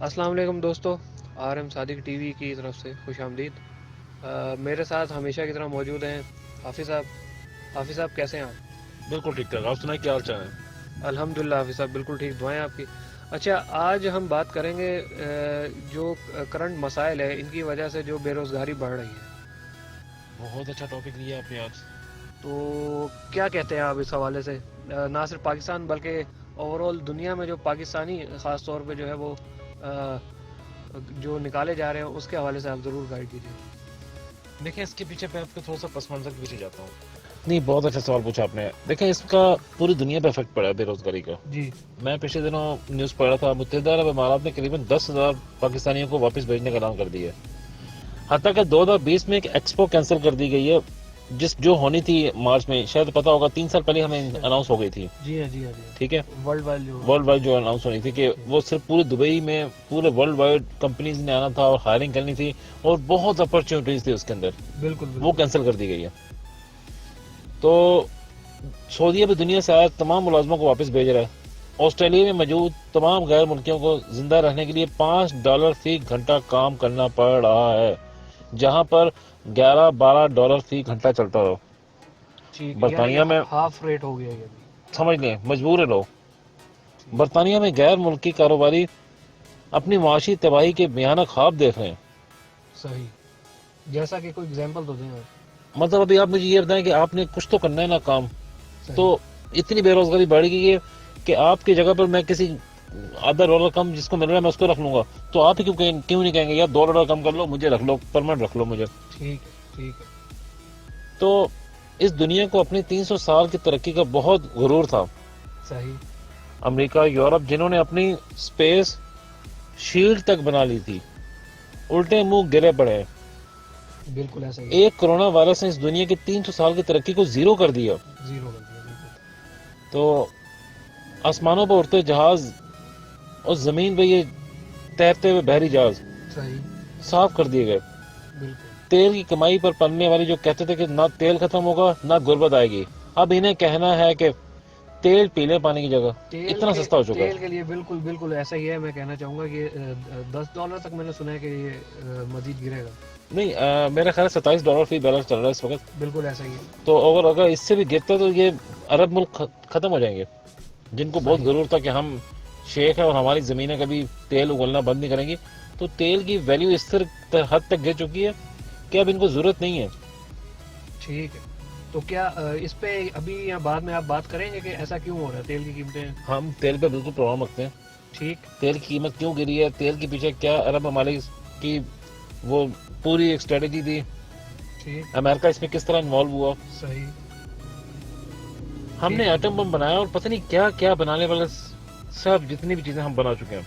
अस्सलाम वालेकुम दोस्तों। RM सादिक टीवी की तरफ से खुश आमदीद। मेरे साथ हमेशा की तरह मौजूद हैं हाफिज़ साहब। हाफिज़ साहब कैसे हैं आप? बिल्कुल ठीक ठाक। आप सुनाए क्या हाल चाल है? अल्हम्दुलिल्लाह हाफिज़ साहब बिल्कुल ठीक, दुआएं आपकी। अच्छा, आज हम बात करेंगे जो करंट मसाइल है इनकी वजह से जो बेरोज़गारी बढ़ रही है। बहुत अच्छा टॉपिक लिया आपने आज। तो क्या कहते हैं आप इस हवाले से? ना सिर्फ पाकिस्तान बल्कि ओवरऑल दुनिया में जो पाकिस्तानी ख़ास तौर पे जो है वो जो निकाले जा रहे हैं उसके हवाले से आप ज़रूर गाइड कीजिए। देखिए, इसके पीछे मैं आपको थोड़ा सा पस मंज़र के पीछे जाता हूँ। नहीं, बहुत अच्छा सवाल पूछा आपने। देखिए, इसका पूरी दुनिया पे इफेक्ट पड़ा है बेरोजगारी का। जी। मैं पिछले दिनों न्यूज़ पढ़ रहा था, मुत्तहिदा अरब इमारात ने करीबन 10,000 पाकिस्तानियों को वापस भेजने का ऐलान कर दिया है। हत्ता कि 2020 में एक एक्सपो कैंसिल कर दी गई है, जो होनी थी मार्च में। शायद पता होगा, 3 साल पहले हमें अनाउंस हो गई थी। जी हाँ, जी हाँ, जी हाँ। ठीक है, वर्ल्ड वाइड जो वर्ल्ड वाइड जो अनाउंस होनी थी कि वो सिर्फ पूरे दुबई में पूरे वर्ल्ड वाइड कंपनीज ने आना था और हायरिंग करनी थी, और बहुत अपॉर्चुनिटीज थी उसके अंदर। बिल्कुल वो बिल्कुल। कैंसिल कर दी गई है। तो सऊदीया भी दुनिया से आए तमाम मुलाजमों को वापस भेज रहा है। ऑस्ट्रेलिया में मौजूद तमाम गैर मुल्कियों को जिंदा रहने के लिए $5 फी घंटा काम करना पड़ रहा है, जहां पर 11-12 डॉलर फी घंटा चलता हो। ठीक, यानी कि बरतानिया में, हाफ रेट हो गया ये अभी। समझ लें, मजबूर है लोग। ठीक। बरतानिया में गैर मुल्की कारोबारी अपनी माशी तबाही के भयानक ख्वाब देख रहे हैं। सही। जैसा कि कोई एग्जांपल तो दें आप। मतलब अभी आप मुझे ये बताएं कि आपने कुछ तो करना है ना काम। तो सही। इतनी बेरोजगारी बढ़ गई है कि आपकी जगह पर मैं किसी $0.5 कम जिसको मिल रहा है मैं उसको रख लूंगा। तो आप ही क्यों नहीं कहेंगे यार, $2 कम कर लो, मुझे रख लो, परमानेंट रख लो मुझे। ठीक है, ठीक है। तो इस दुनिया को अपनी 300 साल की तरक्की का बहुत गुरूर था। सही। अमेरिका, यूरोप, जिन्होंने अपनी स्पेस शील्ड तक बना ली थी, उल्टे मुंह गिरे पड़े हैं। बिल्कुल ऐसा ही है। एक कोरोना वायरस ने इस दुनिया की 300 साल की तरक्की को जीरो कर दिया। जीरो कर दिया, बिल्कुल। तो आसमानों पर उड़ते जहाज और जमीन पे ये तैरते हुए बहरी जहाज सही। साफ कर दिए गए। बिल्कुल। तेल की कमाई पर पलने वाली जो कहते थे कि ना तेल खत्म होगा ना गुर्बत आएगी, अब इन्हें कहना है कि तेल पी लें पानी की जगह। इतना सस्ता हो चुका तेल है। के लिए बिल्कुल बिल्कुल ऐसा ही है। मैं कहना चाहूँगा कि $10 तक मैंने सुना है कि ये मजीद गिरेगा। नहीं, मेरा ख्याल है $27 फी बैरल चल रहा है इस वक्त। बिल्कुल ऐसा ही है। तो अगर इससे भी गिरता तो ये अरब मुल्क खत्म हो जाएंगे, जिनको बहुत सही। जरूर था कि हम शेख है और हमारी जमीनें कभी तेल उगलना बंद नहीं करेंगी। तो तेल की वैल्यू इस हद तक गिर चुकी है कि अब इनको जरूरत नहीं है। ठीक है। तो क्या इस पे अभी या बाद में आप बात करेंगे कि ऐसा क्यों हो रहा है तेल की कीमतें? हम तेल पे बिल्कुल प्रॉब्लम रखते हैं। ठीक। तेल की कीमत क्यों गिरी है, तेल के पीछे क्या अरब ममालिक की वो पूरी एक स्ट्रेटेजी थी, ठीक। अमेरिका इसमें किस तरह इन्वॉल्व हुआ। सही। हमने ठीक। एटम बम बनाया और पता नहीं क्या क्या बनाने वाले सब जितनी भी चीजें हम बना चुके हैं,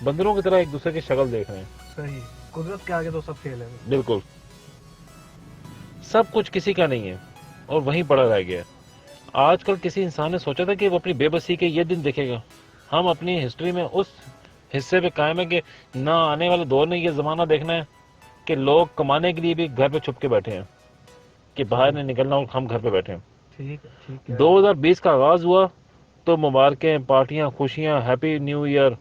बंदरों की तरह एक दूसरे की शक्ल देख रहे हैं। सही। कुदरत के आगे तो सब फेल है। बिल्कुल, सब कुछ किसी का नहीं है और वहीं पड़ा रह गया है। आजकल किसी इंसान ने सोचा था कि वो अपनी बेबसी के ये दिन देखेगा? हम अपनी हिस्ट्री में उस हिस्से पे कायम है कि ना आने वाले दौर में ये जमाना देखना है कि लोग कमाने के लिए भी घर पे छुप के बैठे हैं, कि बाहर सही। नहीं निकलना और हम घर पे बैठे हैं। ठीक है, ठीक कह रहे हैं। 2020 का आगाज हुआ तो मुबारकें, पार्टियां, खुशियां, हैप्पी न्यू ईयर,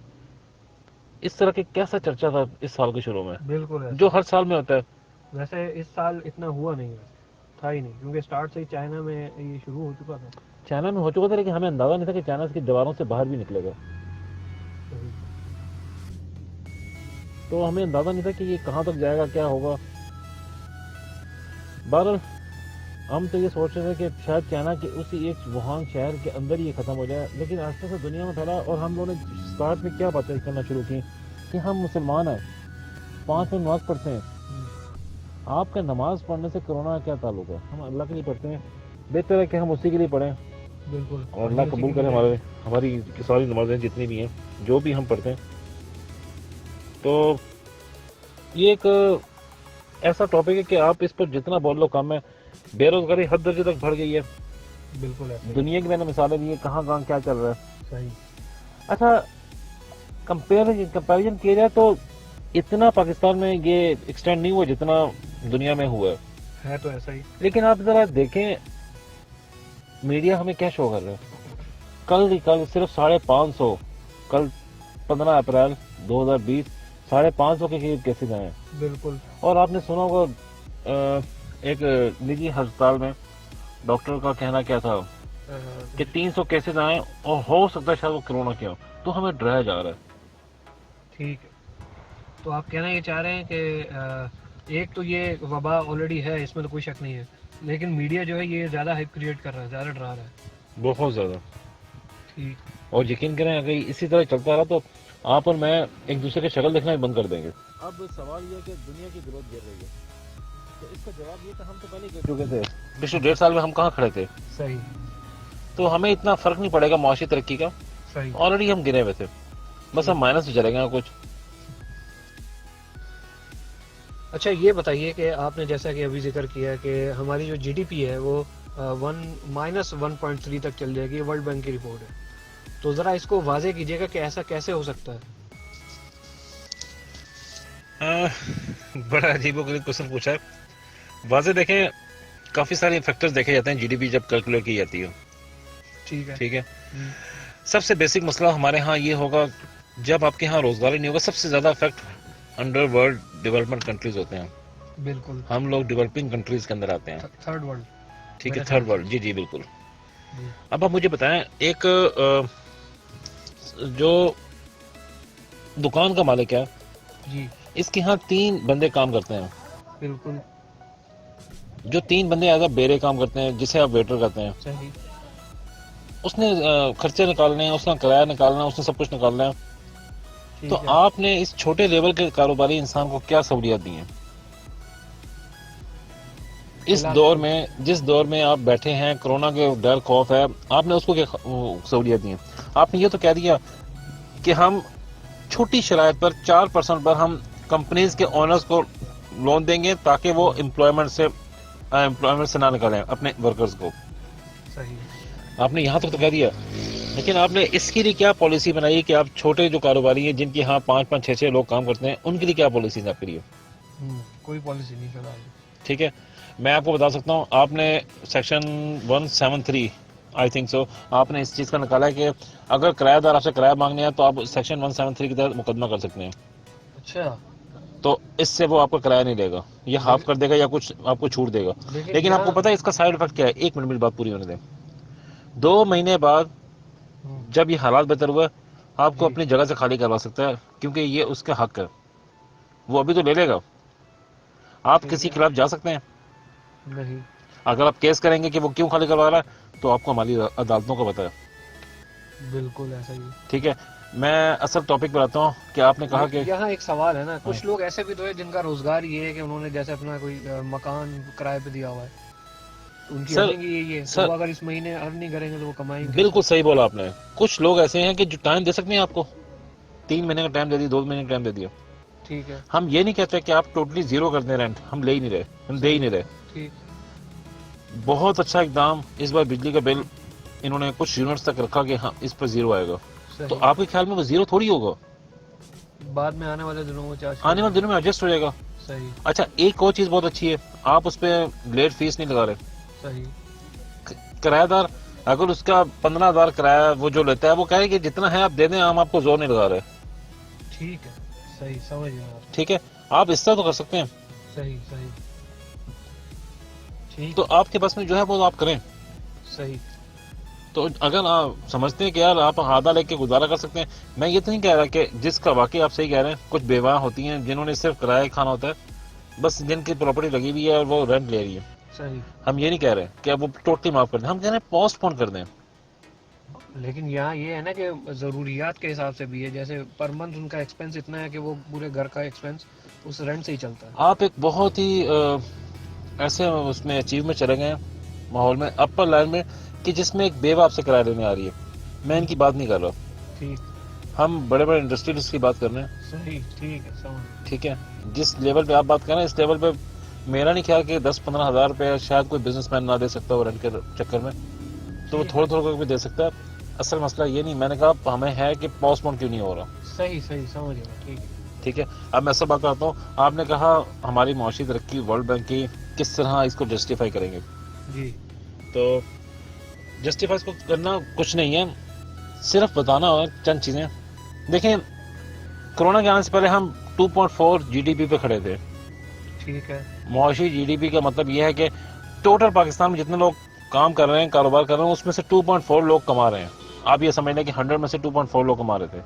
इस तरह की कैसा चर्चा था इस साल के शुरू में, बिल्कुल जो ऐसा हर ही। साल में होता है। वैसे इस साल इतना हुआ नहीं, वैसे था ही नहीं क्योंकि स्टार्ट से ही चाइना में ये शुरू हो चुका था। चाइना में हो चुका था, लेकिन हमें अंदाजा नहीं था कि चाइना की दीवारों से बाहर भी निकलेगा। सही। तो हमें अंदाजा नहीं था कि ये कहाँ तक जाएगा, क्या होगा। बहरहाल हम तो ये सोच रहे थे कि शायद चाइना के उसी एक वुहान शहर के अंदर ही ये खत्म हो जाए, लेकिन आस्ते से दुनिया में फैला। और हम लोगों ने स्टार्ट में क्या बातें करना शुरू की कि हम मुसलमान हैं, 5 वक्त नमाज पढ़ते हैं। आपका नमाज पढ़ने से कोरोना का क्या ताल्लुक है? हम अल्लाह के लिए पढ़ते हैं, बेहतर है कि हम उसी के लिए पढ़ें बिल्कुल, और हम ही अल्लाह उसी कबूल के लिए करे रहेंगे। हमारी सारी नमाजें जितनी भी हैं, जो भी हम पढ़ते हैं। तो ये एक ऐसा टॉपिक है कि आप इस पर जितना बोल लो कम है। बेरोजगारी हद दर्जे तक बढ़ गई है। बिल्कुल ऐसा ही है। दुनिया की मैंने मिसालें दी है, कहाँ कहाँ क्या चल रहा है। सही। अच्छा, कंपेरिजन किया जाए तो इतना पाकिस्तान में ये एक्सटेंड नहीं हुआ जितना दुनिया में हुआ है। है तो ऐसा ही। लेकिन आप जरा देखें, मीडिया हमें क्या शो कर रहा है। कल सिर्फ 550, कल 15 अप्रैल 2020 550 के करीब केसेज आए हैं। बिल्कुल। और आपने सुना होगा एक निजी अस्पताल में डॉक्टर का कहना क्या था कि 300 केसेज आए और हो सकता है शायद वो कोरोना के हो, तो हमें डराया जा रहा है। ठीक है, तो आप कहना ये चाह रहे हैं कि एक तो ये वबा ऑलरेडी है, इसमें तो कोई शक नहीं है, लेकिन मीडिया जो है ये ज़्यादा हाइप क्रिएट कर रहा है, ज़्यादा डरा रहा है। बहुत ज्यादा। ठीक। और यकीन करें अगर इसी तरह चलता रहा तो आप और मैं एक दूसरे की शक्ल देखना ही बंद कर देंगे। अब सवाल ये है कि दुनिया की ग्रोथ गिर रही है, तो इसका जवाब ये कि हम तो पहले गिर चुके थे। पिछले 1.5 साल में हम कहाँ खड़े थे? सही। तो हमें इतना फर्क नहीं पड़ेगा मुआशी तरक्की का, सही। ऑलरेडी हम गिरे हुए थे, बस हम माइनस में चलेंगे कुछ। अच्छा ये बताइए कि आपने जैसा कि अभी जिक्र किया कि हमारी जो जीडीपी है वो -1.3 तक चल जाएगी, वर्ल्ड बैंक की रिपोर्ट है, तो ज़रा इसको वाजे कीजिएगा कि ऐसा कैसे हो सकता है। बड़ा अजीबोगरीब क्वेश्चन पूछा है। वाजे देखें, काफी सारे फैक्टर्स देखे जाते हैं जीडीपी जब कैलकुलेट की जाती है। ठीक है। ठीक है, सबसे बेसिक मसला हमारे यहाँ ये होगा, जब आपके यहाँ रोजगार ही नहीं होगा, सबसे ज्यादा effect under world development countries होते हैं। बिल्कुल। हम लोग डेवलपिंग कंट्रीज के अंदर आते हैं। Third world. ठीक है, थर्ड वर्ल्ड, जी जी बिल्कुल। अब आप मुझे बताएं, एक जो दुकान का मालिक है जी, इसके यहाँ 3 बंदे काम करते हैं। बिल्कुल। जो 3 बंदे एज अ बेरे काम करते हैं, जिसे आप वेटर कहते हैं। सही। उसने खर्चे निकालने हैं, उसने किराया निकालना है, उसने सब कुछ निकालना है। ठीक तो है। आपने इस छोटे लेवल के कारोबारी इंसान को क्या सहूलियत दी है? इस दौर में, जिस दौर में आप बैठे हैं, कोरोना के डर खौफ है, आपने उसको क्या सहूलियत दी है? आपने ये तो कह दिया कि हम छोटी शराइत पर 4% पर हम कंपनीज के ओनर्स को लोन देंगे ताकि वो एम्प्लॉयमेंट से ना निकालें अपने वर्कर्स को। सही। आपने यहाँ तक तो कह दिया, लेकिन आपने इसके लिए क्या पॉलिसी बनाई कि आप छोटे जो कारोबारी हैं जिनके यहाँ 5-5, 6-6 लोग काम करते हैं, उनके लिए क्या पॉलिसी है आपके लिए? कोई पॉलिसी नहीं फिलहाल। ठीक है, मैं आपको बता सकता हूँ, आपने सेक्शन 173 आई थिंक सो, आपने इस चीज का निकाला है कि अगर किराएदार आपसे किराया मांगने हैं तो आप सेक्शन 173 के तहत मुकदमा कर सकते हैं। अच्छा। तो इससे वो आपका किराया नहीं देगा, या हाफ कर देगा या कुछ आपको छूट देगा। लेकिन आपको पता है इसका साइड इफेक्ट क्या है? 1 मिनट मेरी बात पूरी होने दें। 2 महीने बाद जब ये हालात बेहतर हुआ, आपको अपनी जगह से खाली करवा सकता है, क्योंकि ये उसका हक है, वो अभी तो ले लेगा। आप किसी के खिलाफ जा सकते हैं नहीं। अगर आप केस करेंगे कि वो क्यों खाली करवा रहा है, तो आपको हमारी अदालतों का पता है। बिल्कुल ऐसा ही। ठीक है, मैं असल टॉपिक पर आता हूँ कि आपने कहा कि यहाँ एक सवाल है ना, कुछ लोग ऐसे भी तो है जिनका रोजगार ये है कि उन्होंने जैसे अपना कोई मकान किराए पे दिया हुआ है, उनकी अर्निंग यही है, तो अगर इस महीने अर्न नहीं करेंगे तो वो कमाएंगे। बिल्कुल सही बोला आपने। कुछ लोग ऐसे हैं कि जो टाइम दे सकते हैं आपको, 3 महीने का टाइम दे दिया, 2 महीने का टाइम दे दिया। ठीक है, हम ये नहीं कहते कि आप टोटली जीरो कर दें रेंट, हम ले ही नहीं रहे, हम दे ही नहीं रहे। ठीक। बहुत अच्छा इकदाम, इस बार बिजली का बिल इन्होंने कुछ यूनिट्स तक रखा कि हाँ इस पर जीरो आएगा। तो आपके ख्याल में वो जीरो थोड़ी होगा, बाद में आने वाले दिनों में आने वाले दिनों में एडजस्ट हो जाएगा। सही। अच्छा, एक और चीज बहुत अच्छी है, आप उस पर लेट फीस नहीं लगा रहे। सही। किराएदार अगर उसका 15,000 किराया वो जो लेता है, वो कहे कि जितना है आप दे दें, हम आपको जोर नहीं लगा रहे। ठीक है, सही, समझ गया आप। ठीक है, आप इस तरह तो कर सकते हैं। सही। सही। ठीक। तो आपके पास में जो है वो आप करें। सही। तो अगर आप समझते हैं कि यार आप आधा लेके गुजारा कर सकते हैं, मैं ये तो नहीं कह रहा कि जिसका वाकई आप सही कह रहे हैं, कुछ बेवाह होती हैं जिन्होंने सिर्फ किराया खाना होता है, बस जिनकी प्रॉपर्टी लगी हुई है और वो रेंट ले रही है। सही। हम ये नहीं कह रहे कि अब वो टोटली माफ कर दें, हम कह रहे हैं पोस्टपोन कर दें। लेकिन यहाँ ये है ना कि ज़रूरियात के हिसाब से भी है, जैसे पर मंथ उनका एक्सपेंस इतना है कि वो पूरे घर का एक्सपेंस उस रेंट से ही चलता है। आप एक बहुत ही ऐसे उसमें अचीव में चले गए माहौल में, अपर लाइन में, कि जिसमें एक बेवा आपसे किराया लेने आ रही है। मैं इनकी बात नहीं कर रहा, ठीक। हम बड़े बड़े इंडस्ट्रियलिस्ट की बात कर रहे हैं। सही। ठीक है, समझ। ठीक है, जिस लेवल पे आप बात कर रहे हैं, इस लेवल पे मेरा नहीं ख्याल कि 10-15 हज़ार रुपये शायद कोई बिजनेसमैन ना दे सकता हो रेंट के चक्कर में, तो वो थोड़ा थोड़ा करके भी दे सकता है। असल मसला ये नहीं, मैंने कहा हमें है कि पोस्टपोन क्यों नहीं हो रहा। सही। सही, समझ गया। ठीक है। ठीक है, अब मैं सब बात करता हूँ। आपने कहा हमारी मुआशी तरक्की वर्ल्ड बैंक की, किस तरह इसको जस्टिफाई करेंगे? जी। तो जस्टिफाई को करना कुछ नहीं है, सिर्फ बताना है चंद चीजें। देखें, कोरोना के आने से पहले हम 2.4 जीडीपी पे खड़े थे। ठीक है। मुआशी जीडीपी का मतलब यह है कि टोटल पाकिस्तान में जितने लोग काम कर रहे हैं, कारोबार कर रहे हैं, उसमें से 2.4 लोग कमा रहे हैं। आप ये समझ लें कि 100 में से 2.4 लोग कमा रहे थे।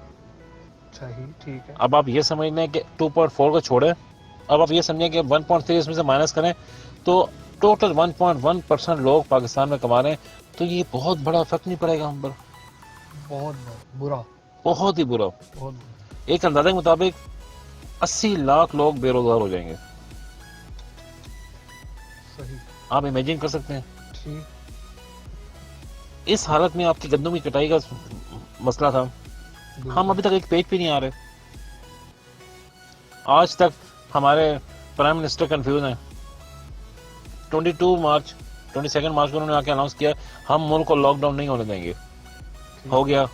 सही, ठीक है। अब आप ये समझ लें कि 2.4 को छोड़े, अब आप ये समझें कि 1.3 इसमें से माइनस करें तो टोटल 1.1% लोग पाकिस्तान में कमा रहे हैं। तो ये बहुत बड़ा इफेक्ट नहीं पड़ेगा हम पर? बहुत बुरा, बहुत ही बुरा। बहुत बुरा। एक अंदाजे के मुताबिक 80 लाख लोग बेरोजगार हो जाएंगे। सही। आप इमेजिन कर सकते हैं? ठीक। इस हालत में आपकी गंदम की कटाई का मसला था, हम अभी तक एक पेज पे नहीं आ रहे। आज तक हमारे प्राइम मिनिस्टर कंफ्यूज हैं। 22 मार्च को उन्होंने आके अनाउंस किया हम मुल्क को लॉकडाउन नहीं होने देंगे। हो गया,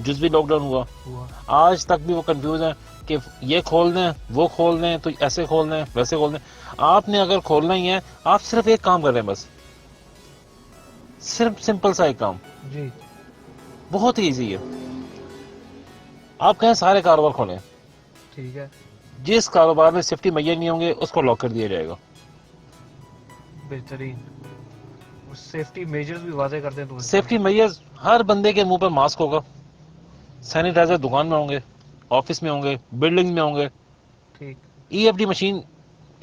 जुज़वी लॉकडाउन हुआ। आज तक भी वो कंफ्यूज हैं कि ये खोल दें, वो खोल दें, तो ऐसे खोल दें, वैसे खोल दें। आपने अगर खोलना ही है, आप सिर्फ एक काम कर रहे हैं, बस सिर्फ सिंपल सा एक काम जी, बहुत ही इजी है। आप कहें सारे कारोबार खोलें, ठीक है। जिस कारोबार में सेफ्टी मैयर नहीं होंगे उसको लॉक कर दिया जाएगा। बेहतरीन। सेफ्टी मेजर्स भी वाजे करते हैं तो सेफ्टी मैयर, हर बंदे के मुंह पर मास्क होगा, सैनिटाइजर दुकान में होंगे, ऑफिस में होंगे, बिल्डिंग में होंगे, ठीक, EFD मशीन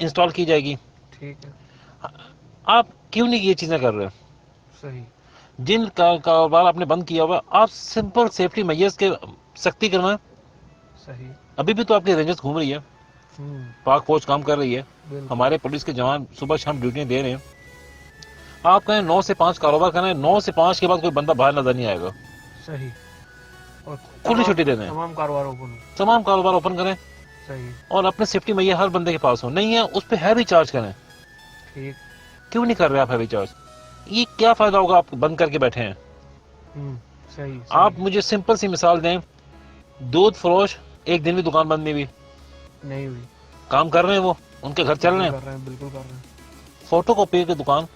इंस्टॉल की जाएगी। ठीक है। आप क्यों नहीं ये चीजें कर रहे हैं? सही, जिन कारोबार आपने बंद किया हुआ, आप सिंपल सेफ्टी मैयर्स के सख्ती करवाएं। सही। अभी भी तो आपकी रेंजर्स घूम रही है, पाक फौज काम कर रही है, हमारे पुलिस के जवान सुबह शाम ड्यूटियां दे रहे हैं। आप कहें 9 से 5 कारोबार करें, 9 से 5 के बाद कोई बंदा बाहर नजर नहीं आएगा। सही। और खुली छुट्टी दे दें, तमाम कारोबार ओपन, तमाम कारोबार ओपन करें। सही। और अपने सेफ्टी मैयर हर बंदे के पास हो, नहीं है उस पर हैवी चार्ज करें। ठीक। क्यों नहीं कर रहे आप हैवी चार्ज? ये क्या फायदा होगा? आप बंद करके बैठे हैं। सही। आप मुझे सिंपल सी मिसाल दें, दूध फरोश एक दिन भी दुकान बंद नहीं हुई, नहीं हुई, काम कर रहे हैं, वो उनके घर चल रहे हैं। बिल्कुल कर रहे हैं। फोटो कॉपी की दुकान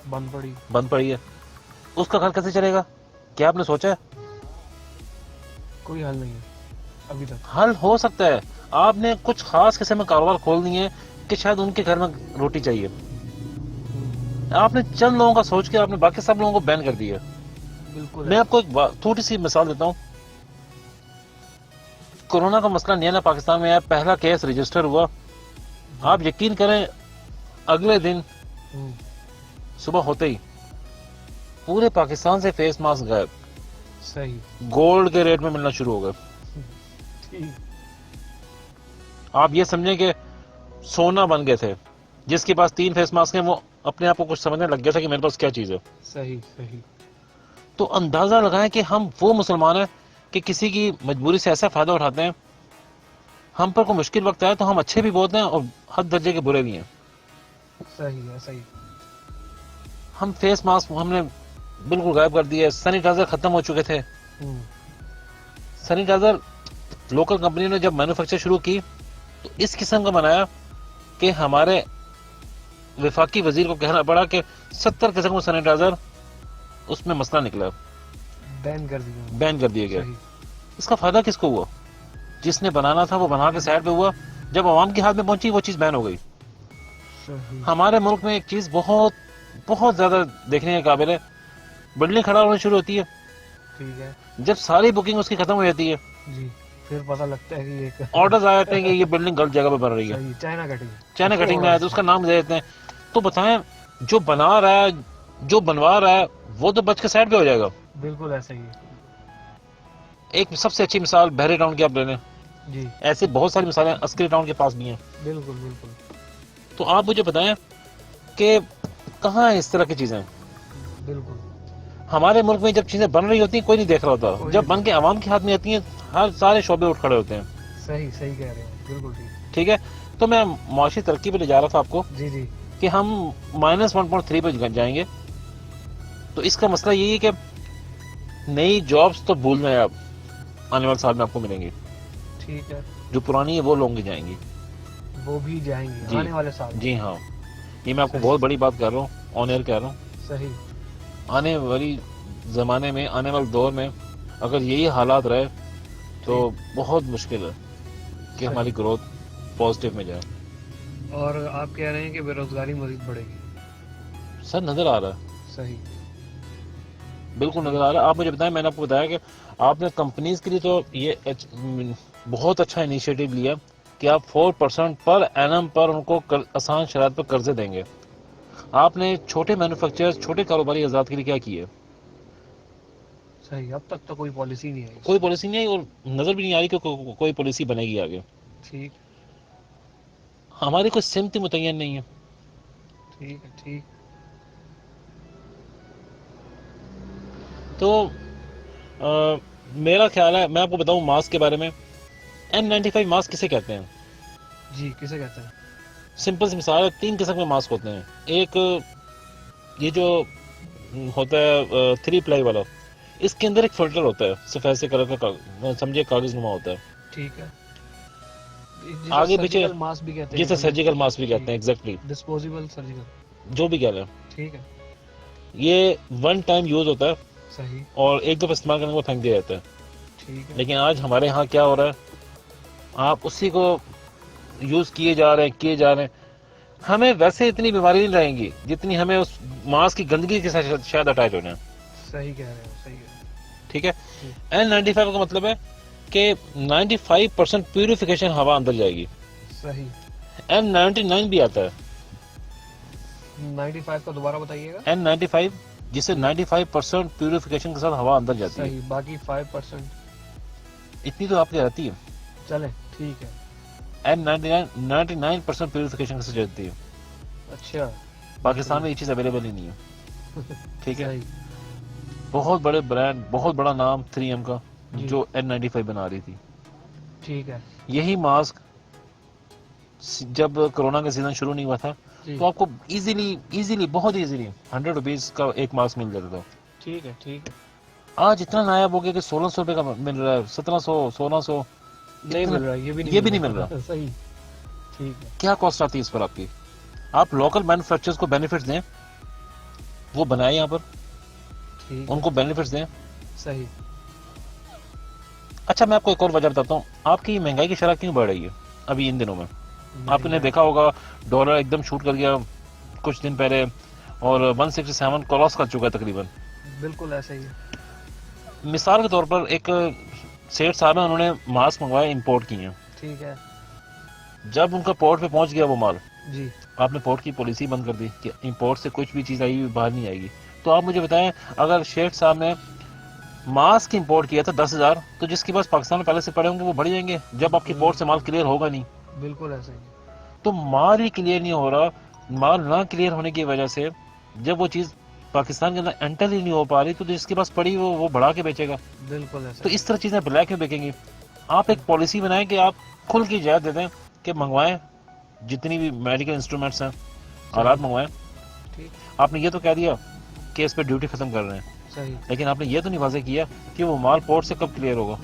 बंद पड़ी है, उसका घर कैसे चलेगा? क्या आपने सोचा है? कोई हल नहीं है अभी तक। हल हो सकता है, आपने कुछ खास किस्म में कारोबार खोल दिए हैं कि शायद उनके घर में रोटी चाहिए। आपने चंद लोगों का सोच के आपने बाकी सब लोगों को बैन कर दिया। बिल्कुल। मैं आपको एक थोड़ी सी मिसाल देता हूँ। कोरोना का मसला नया पाकिस्तान में आया, पहला केस रजिस्टर हुआ, आप यकीन करें अगले दिन सुबह होते ही पूरे पाकिस्तान से फेस मास्क गायब। सही। गोल्ड के रेट में मिलना शुरू हो गए। आप ये समझें कि सोना बन गए थे। जिसके पास 3 फेस मास्क हैं वो अपने आप को कुछ समझने लग गया था कि मेरे पास क्या चीज है। सही, सही। तो अंदाजा लगाएं कि हम वो मुसलमान हैं कि किसी की मजबूरी से ऐसा फायदा उठाते हैं। हम पर कोई मुश्किल वक्त आए तो हम अच्छे भी बहुत हैं और हद दर्जे के बुरे भी हैं। सही है, सही। हम फेस मास्क हमने बिल्कुल गायब कर दिए। सैनिटाइजर खत्म हो चुके थे। सैनिटाइजर लोकल कंपनी ने जब मैन्युफैक्चर शुरू की तो इस किस्म का बनाया कि हमारे वफाकी वजीर को कहना पड़ा कि 70 किस्म का सैनिटाइजर उसमें मसला निकला, बैन कर दिया गया। इसका फायदा किसको हुआ? जिसने बनाना था वो बना के साइड पे हुआ, जब आवाम के हाथ में पहुंची वो चीज बैन हो गई। हमारे मुल्क में एक चीज बहुत बहुत ज्यादा देखने के काबिल है, बिल्डिंग खड़ा होनी शुरू होती है, ठीक है, जब सारी बुकिंग उसकी खत्म हो जाती है जी, फिर पता लगता है कि एक ऑर्डर्स आ जाते हैं कि ये बिल्डिंग गलत जगह पे बन रही है, चाइना कटिंग में आया तो उसका नाम दे देते हैं। तो बताएं, जो बना रहा है, जो बनवा रहा है, वो तो बच के साइड पे हो जाएगा। बिल्कुल ऐसा ही है। एक सबसे अच्छी मिसाल बहरी टाउन की आप ले लें, जी, ऐसे बहुत सारी मिसालें अस्करी टाउन के पास भी हैं। बिल्कुल बिल्कुल। तो आप मुझे बताएं कि कहाँ है इस तरह की चीजें? बिल्कुल। हमारे मुल्क में जब चीजें बन रही होती हैं कोई नहीं देख रहा होता, जब बन के आवाम के हाथ में आती हैं हर सारे शोबे उठ खड़े होते हैं। सही सही कह रहे हैं, बिल्कुल ठीक है। तो मैं मुआशी तरक्की पे ले जा रहा था आपको, जी जी, कि हम -1.3 पे जाएंगे। तो इसका मसला यही है कि नई जॉब्स तो भूल जाए आप, आने वाले साल में आपको मिलेंगी। ठीक है, जो पुरानी है वो लोग जाएंगी, वो भी जाएंगी आने वाले साल। जी हाँ, ये मैं आपको बहुत बड़ी बात कर रहा हूँ, ऑन एयर कह रहा हूँ। सही। आने वाली जमाने में, आने वाले दौर में अगर यही हालात रहे तो बहुत मुश्किल है। कि हमारी ग्रोथ पॉजिटिव में जाए। और आप कह रहे हैं कि बेरोजगारी मजीद बढ़ेगी। सर नजर आ रहा है, सही। बिल्कुल नजर आ रहा है। आप मुझे बताएं, मैंने आपको बताया कि आपने कंपनीज के लिए तो ये बहुत अच्छा इनिशिएटिव लिया कि आप 4% पर एनम पर उनको आसान शरात पर कर्जे देंगे। आपने छोटे मैन्युफैक्चरर्स, छोटे कारोबारी आजाद के लिए क्या किए? सही, अब तक तो कोई पॉलिसी नहीं आई। कोई पॉलिसी नहीं आई और नजर भी नहीं आ रही कि कोई पॉलिसी बनेगी आगे। ठीक। हमारी कोई सिमत मुतय्यन नहीं है। ठीक है। ठीक। तो मेरा ख्याल है, मैं आपको बताऊं मास्क के बारे में, N95 मास्क किसे कहते हैं? जी, किसे कहते हैं? सिंपल सी मिसाल है, 3 किस्म के मास्क होते हैं। एक ये जो होता है 3 प्लाई वाला, इसके अंदर एक फिल्टर होता है सफेद से कलर का, समझिए कागज नुमा होता है। ठीक है। आगे पीछे सर्जिकल मास्क भी कहते हैं, जिसे सर्जिकल मास्क भी कहते हैं, एग्जैक्टली, डिस्पोजेबल सर्जिकल। जो भी कह रहे हैं। ठीक है। ये 1 टाइम यूज होता है सही। और एक दफा इस्तेमाल करने को फेंक दिया जाता है। ठीक है। लेकिन आज हमारे यहाँ क्या हो रहा है, आप उसी को यूज किए जा रहे हैं। हमें वैसे इतनी बीमारी नहीं रहेंगी जितनी हमें उस मास्क की गंदगी के साथ शायद अटैच होने हैं। सही कह रहे हो, सही है। ठीक है। N95 का मतलब है कि 95% प्यूरिफिकेशन हवा अंदर जाएगी। सही। N99 भी आता है, 95 का दोबारा बताइएगा। N95 जिससे 95% प्यूरिफिकेशन के साथ हवा अंदर जाती है। सही, बाकी 5%। इतनी तो आपकी रहती है। चले, ठीक है। N99 99% प्यूरिफिकेशन के साथ जाती है। अच्छा। पाकिस्तान में ये चीज अवेलेबल ही नहीं है। ठीक है। सही। बहुत बड़े ब्रांड, बहुत बड़ा नाम 3M का, जी। जो N95 बना रही थी। ठीक है। यही मास्क जब कोरोना का सीजन शुरू नहीं हुआ था जी। तो आपको इजीली बहुत इजीली 100 रुपीज का एक मास्क मिल जाता था। ठीक है। ठीक है। आज इतना नायाब हो गया कि 1600 रुपए का मिल रहा है, 1700, 1600। नहीं मिल रहा, ये भी नहीं मिल रहा। सही। ठीक है। क्या कॉस्ट आती है इस पर आपकी? आप लोकल मैन्युफैक्चरर्स को बेनिफिट्स दें, वो बनाए यहाँ पर, ठीक है। उनको बेनिफिट्स दें। सही। अच्छा, मैं आपको एक और वजह बताता हूँ, आपकी महंगाई की शरह क्यों बढ़ रही है अभी इन दिनों में? आपने देखा होगा डॉलर एकदम शूट कर गया कुछ दिन पहले और 167 क्रॉस कर चुका है तकरीबन। बिल्कुल ऐसा ही है। मिसाल के तौर पर एक सेठ साहब है, उन्होंने मास्क मंगवाए, इंपोर्ट किए हैं। ठीक है। जब उनका पोर्ट पे पहुंच गया वो माल, जी। आपने पोर्ट की पॉलिसी बंद कर दी कि इंपोर्ट से कुछ भी चीज आई हुई बाहर नहीं आएगी। तो आप मुझे बताएं, अगर शेख साहब ने मास्क इंपोर्ट किया था 10,000, तो जिसके पास पाकिस्तान में पहले से पड़े होंगे वो बढ़ जाएंगे जब आपकी पोर्ट से माल क्लियर होगा नहीं। बिल्कुल ऐसा ही है। तो माल ही क्लियर नहीं हो रहा, माल ना क्लियर होने की वजह से जब वो चीज पाकिस्तान के अंदर एंटर ही नहीं हो पा रही, तो जिसके पास पड़ी वो बढ़ा के बेचेगा। बिल्कुल ऐसा। तो इस तरह चीजें ब्लैक में बिकेंगी। आप एक पॉलिसी बनाएं कि आप खुल की इजाजत दे दें कि मंगवाएं, जितनी भी मेडिकल इंस्ट्रूमेंट्स हैं आलात मंगवाएं। ठीक। आपने ये तो कह दिया कि इस पर ड्यूटी खत्म कर रहे हैं, सही। लेकिन आपने ये तो नहीं वाजे किया कि वो माल पोर्ट से कब क्लियर होगा।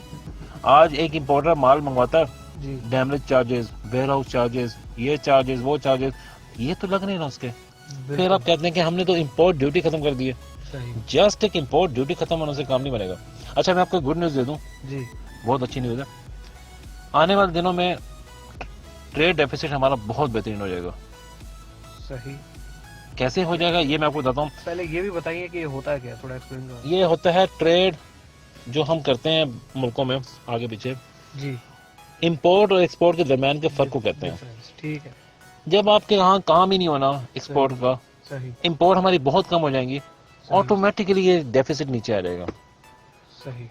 आज एक इंपोर्टर माल मंगवाता है, जी। Damage charges, warehouse charges, ये चार्जेस, वो चार्जेस, ये तो लग नहीं ना उसके। फिर आप कहते हैं कि हमने तो इंपोर्ट ड्यूटी खत्म कर दी है। सही। जस्ट एक इंपोर्ट ड्यूटी खत्म होने से काम नहीं बनेगा। अच्छा, मैं आपको गुड न्यूज दे दूं, जी। बहुत अच्छी न्यूज है। आने वाले दिनों में ट्रेड डेफिसिट हमारा बहुत बेहतरीन हो जाएगा। सही। कैसे हो जाएगा ये मैं आपको बताता हूँ। पहले ये भी बताइए कि ये होता है क्या, थोड़ा एक्सप्लेन करो। ये होता है ट्रेड जो हम करते हैं मुल्कों में आगे पीछे, जी। इंपोर्ट और एक्सपोर्ट के दरमियान के फर्क को कहते हैं। डिफरेंस। ठीक है। जब आपके यहाँ काम ही नहीं होना एक्सपोर्ट का, सही। इंपोर्ट हमारी बहुत कम हो जाएंगी, सही। ऑटोमेटिकली ये डेफिसिट नीचे आ जाएगा। सही।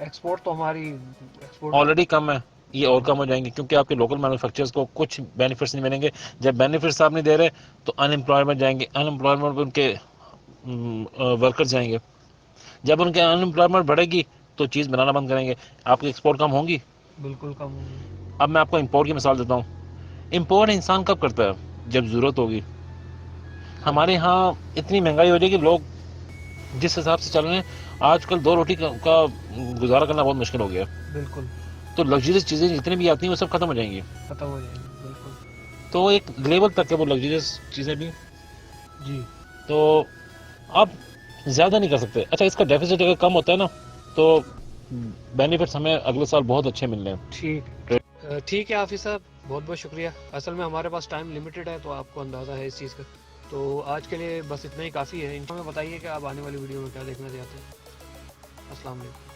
एक्सपोर्ट तो हमारी एक्सपोर्ट ऑलरेडी कम है, ये और कम हो जाएंगे क्योंकि आपके लोकल मैन्युफैक्चरर्स को कुछ बेनिफिट्स नहीं मिलेंगे। जब बेनिफिट्स आप नहीं दे रहे तो अनएम्प्लॉयमेंट जाएंगे, अनएम्प्लॉयमेंट पे उनके वर्कर्स जाएंगे। जब उनके अनएम्प्लॉयमेंट बढ़ेगी तो चीज़ बनाना बंद करेंगे, आपकी एक्सपोर्ट कम होंगी। बिल्कुल कम होगी। अब मैं आपको इंपोर्ट की मिसाल देता हूँ। इंपोर्ट इंसान कब करता है? जब ज़रूरत होगी। हमारे यहाँ इतनी महंगाई हो जाएगी, लोग जिस हिसाब से चल रहे हैं आजकल 2 रोटी का गुजारा करना बहुत मुश्किल हो गया है। बिल्कुल। तो लग्जरियस चीज़ें जितनी भी आती हैं वो सब खत्म हो जाएंगी। खत्म हो जाएगी। बिल्कुल। तो एक लेवल तक है वो लग्जरियस चीज़ें भी। जी। तो आप ज़्यादा नहीं कर सकते। अच्छा, इसका डेफिसिट अगर कम होता है ना तो बेनिफिट्स हमें अगले साल बहुत अच्छे मिलने हैं। ठीक। ठीक है हाफिज़ साहब, बहुत बहुत शुक्रिया। असल में हमारे पास टाइम लिमिटेड है, तो आपको अंदाज़ा है इस चीज़ का। तो आज के लिए बस इतना ही काफ़ी है। इनको में बताइए कि आप आने वाली वीडियो में क्या देखना चाहते हैं। अस्सलाम वालेकुम।